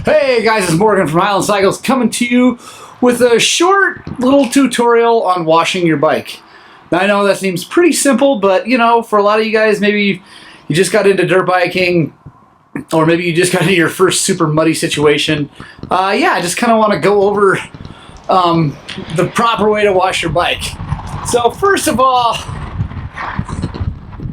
Hey guys, it's Morgan from Highland Cycles coming to you with a short little tutorial on washing your bike. Now I know that seems pretty simple, but you know, for a lot of you guys, maybe you just got into dirt biking, or maybe you just got into your first super muddy situation. Yeah, I just kind of want to go over the proper way to wash your bike. So first of all,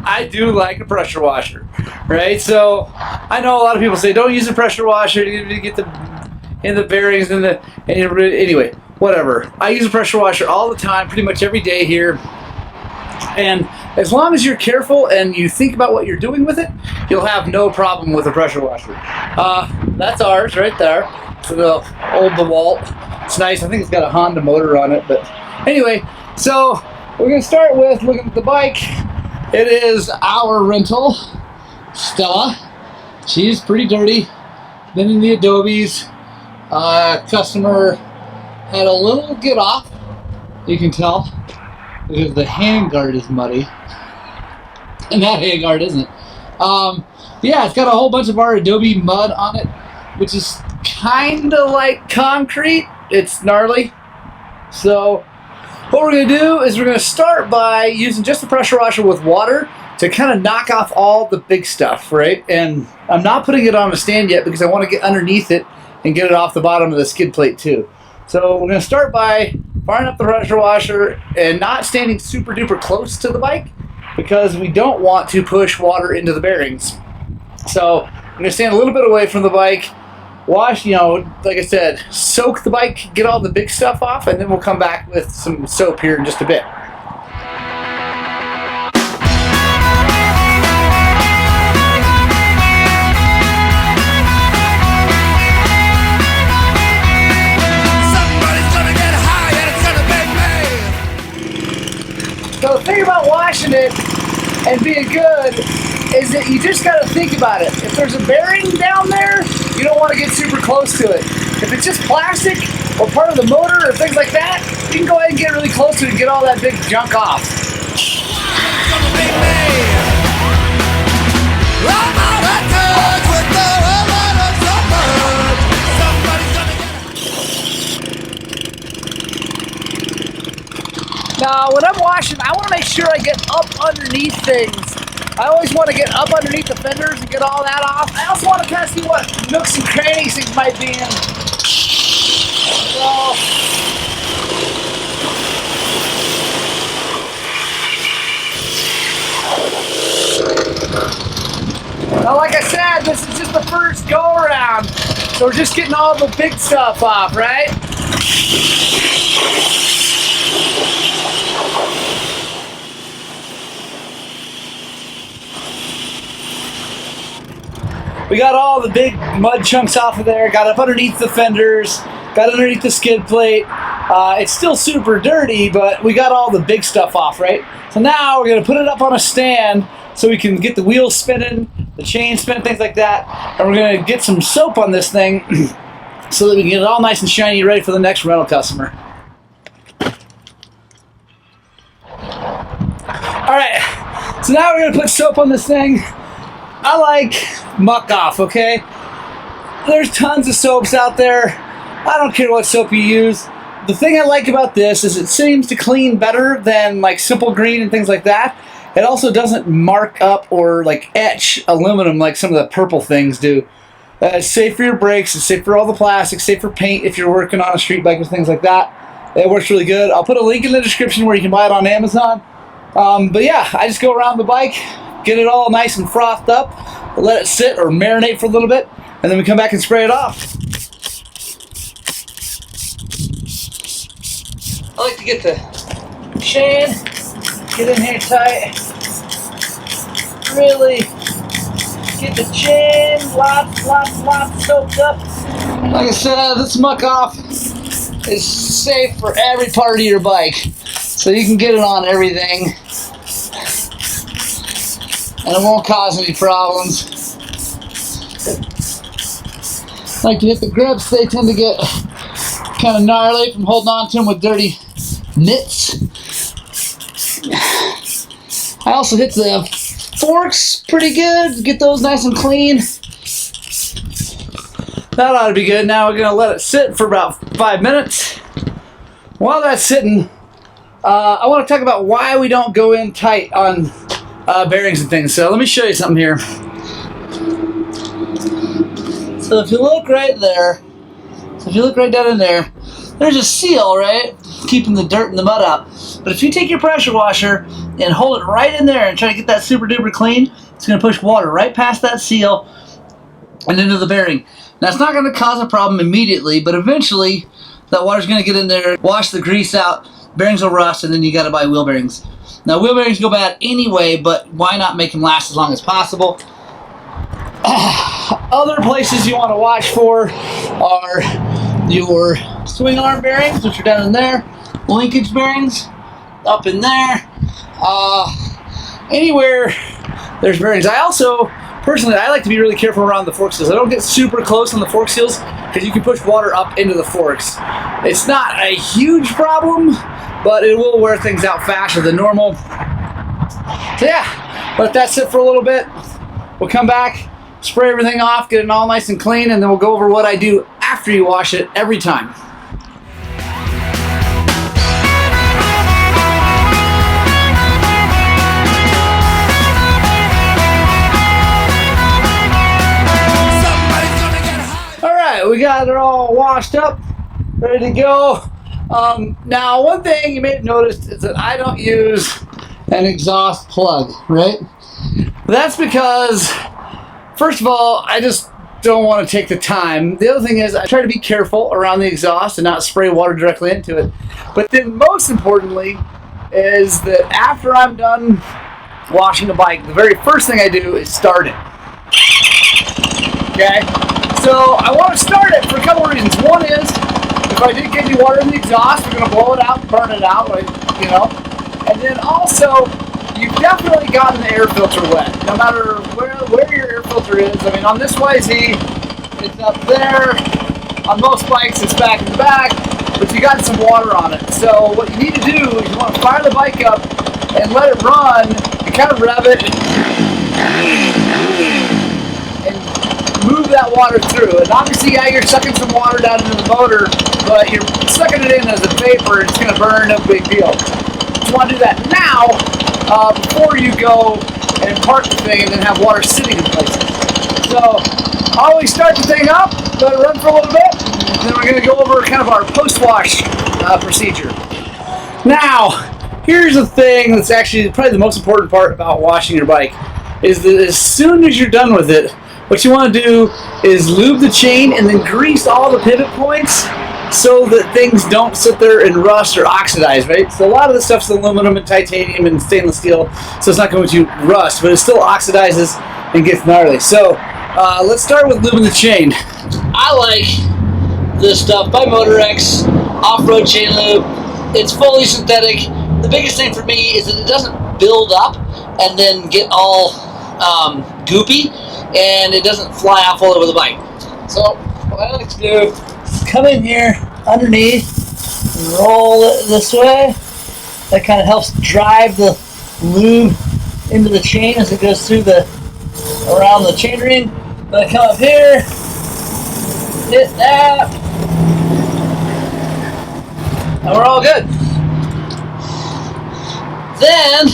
I do like a pressure washer, right? So I know a lot of people say don't use a pressure washer to get the bearings and anyway, whatever. I use a pressure washer all the time, pretty much every day here. And as long as you're careful and you think about what you're doing with it, you'll have no problem with a pressure washer. That's ours right there. It's the old DeWalt. It's nice. I think it's got a Honda motor on it. But anyway, so we're going to start with looking at the bike. It is our rental, Stella. She's pretty dirty. Been in the Adobes. Customer had a little get off, you can tell, because the handguard is muddy. And that handguard isn't. Yeah, it's got a whole bunch of our Adobe mud on it, which is kind of like concrete. It's gnarly. So what we're going to do is we're going to start by using just the pressure washer with water to kind of knock off all the big stuff, right? And I'm not putting it on a stand yet because I want to get underneath it and get it off the bottom of the skid plate too. So we're going to start by firing up the pressure washer and not standing super duper close to the bike because we don't want to push water into the bearings. So I'm going to stand a little bit away from the bike, wash, you know, like I said, soak the bike, get all the big stuff off, and then we'll come back with some soap here in just a bit. Somebody's gonna get high and it's gonna bang me. So the thing about washing it and being good is that you just got to think about it. If there's a bearing down there, you don't want to get super close to it. If it's just plastic or part of the motor or things like that, you can go ahead and get really close to it and get all that big junk off. Now, when I'm washing, I want to make sure I get up underneath things. I always want to get up underneath the fenders and get all that off. I also want to kind of see what nooks and crannies things might be in. So, now, like I said, this is just the first go around. So we're just getting all the big stuff off, right? We got all the big mud chunks off of there, got up underneath the fenders, got underneath the skid plate. It's still super dirty, but we got all the big stuff off, right? So now we're gonna put it up on a stand so we can get the wheels spinning, the chain spinning, things like that. And we're gonna get some soap on this thing so that we can get it all nice and shiny, ready for the next rental customer. All right, so now we're gonna put soap on this thing. I like Muck Off, okay? There's tons of soaps out there. I don't care what soap you use. The thing I like about this is it seems to clean better than like Simple Green and things like that. It also doesn't mark up or like etch aluminum like some of the purple things do. It's safe for your brakes, it's safe for all the plastics, safe for paint if you're working on a street bike or things like that. It works really good. I'll put a link in the description where you can buy it on Amazon. But yeah, I just go around the bike, get it all nice and frothed up, let it sit or marinate for a little bit, and then we come back and spray it off. I like to get the chain, get in here tight, really get the chain lots soaked up. Like I said, this Muck Off is safe for every part of your bike, so you can get it on everything. And it won't cause any problems. Like to hit the grips, they tend to get kind of gnarly from holding on to them with dirty mitts. I also hit the forks pretty good, get those nice and clean. That ought to be good. Now we're going to let it sit for about 5 minutes. While that's sitting, I want to talk about why we don't go in tight on bearings and things. So let me show you something here. So if you look right there, so if you look right down in there, there's a seal, right? Keeping the dirt and the mud out. But if you take your pressure washer and hold it right in there and try to get that super duper clean, it's going to push water right past that seal and into the bearing. Now it's not going to cause a problem immediately, but eventually that water's going to get in there, wash the grease out, bearings will rust, and then you got to buy wheel bearings. Now wheel bearings go bad anyway, but why not make them last as long as possible? Other places you want to watch for are your swing arm bearings, which are down in there, linkage bearings up in there, anywhere there's bearings. I also, personally, I like to be really careful around the fork seals. I don't get super close on the fork seals because you can push water up into the forks. It's not a huge problem, but it will wear things out faster than normal. So yeah, let that sit for a little bit. We'll come back, spray everything off, get it all nice and clean, and then we'll go over what I do after you wash it every time. Alright, we got it all washed up, ready to go. Now, one thing you may have noticed is that I don't use an exhaust plug, right? That's because, first of all, I just don't want to take the time. The other thing is I try to be careful around the exhaust and not spray water directly into it. But then most importantly is that after I'm done washing the bike, the very first thing I do is start it. Okay? So I want to start it for a couple of reasons. One is, if I did get any water in the exhaust, we're going to blow it out and burn it out, you know. And then also, you've definitely gotten the air filter wet, no matter where your air filter is. I mean, on this YZ, it's up there. On most bikes, it's back in the back, but you got some water on it. So what you need to do is you want to fire the bike up and let it run, and kind of rev it, and move that water through. And obviously, yeah, you're sucking some water down into the motor, but you're sucking it in as a vapor, and it's going to burn, no big deal. You want to do that now, before you go and park the thing and then have water sitting in places. So always start the thing up, let it run for a little bit, and then we're going to go over kind of our post-wash procedure. Now, here's the thing that's actually probably the most important part about washing your bike, is that as soon as you're done with it, what you want to do is lube the chain and then grease all the pivot points so that things don't sit there and rust or oxidize, right? So a lot of this stuff's aluminum and titanium and stainless steel, so it's not going to rust, but it still oxidizes and gets gnarly. So let's start with lubing the chain. I like this stuff by Motorex, off-road chain lube. It's fully synthetic. The biggest thing for me is that it doesn't build up and then get all goopy, and it doesn't fly off all over the bike. So what I like to do, come in here underneath, roll it this way. That kind of helps drive the lube into the chain as it goes through around the chain ring. Then I come up here, hit that, and we're all good. Then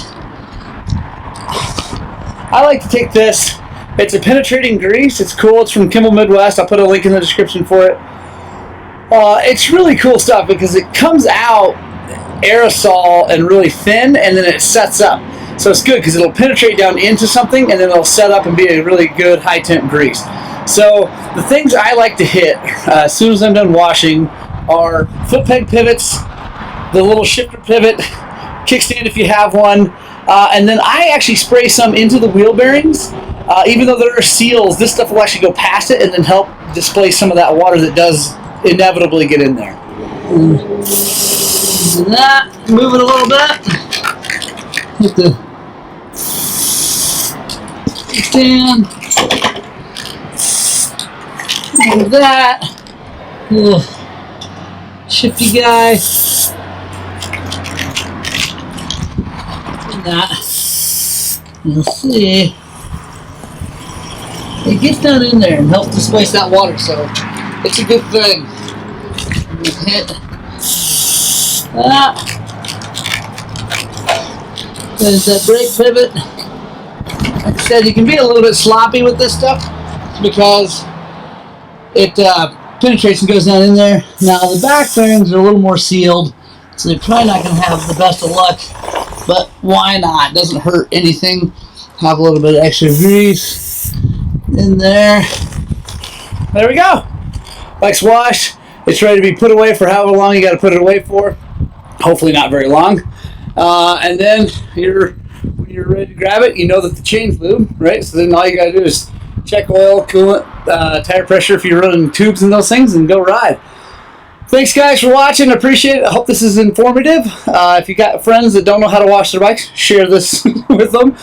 I like to take this. It's a penetrating grease. It's cool. It's from Kimball Midwest. I'll put a link in the description for it. It's really cool stuff because it comes out aerosol and really thin, and then it sets up. So it's good because it'll penetrate down into something, and then it'll set up and be a really good high temp grease. So the things I like to hit as soon as I'm done washing are foot peg pivots, the little shifter pivot, kickstand if you have one, and then I actually spray some into the wheel bearings. Even though there are seals, this stuff will actually go past it and then help displace some of that water that does inevitably get in there. That, move it a little bit. Hit the stand. Move that. Little shifty guy. And that. You'll see. It gets down in there and helps displace that water. So it's a good thing. Hit that. There's that brake pivot. Like I said, you can be a little bit sloppy with this stuff because it penetrates and goes down in there. Now the back bearings are a little more sealed, so they're probably not going to have the best of luck, but why not? It doesn't hurt anything. Have a little bit of extra grease in there. There we go. Bike's washed. It's ready to be put away for however long you got to put it away for. Hopefully not very long. And then when you're ready to grab it, you know that the chain's lubed, right? So then all you got to do is check oil, coolant, tire pressure if you're running tubes and those things, and go ride. Thanks guys for watching. I appreciate it. I hope this is informative. If you got friends that don't know how to wash their bikes, share this with them.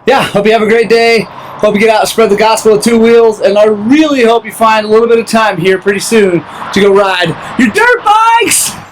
Yeah, hope you have a great day. Hope you get out and spread the gospel of two wheels, and I really hope you find a little bit of time here pretty soon to go ride your dirt bikes.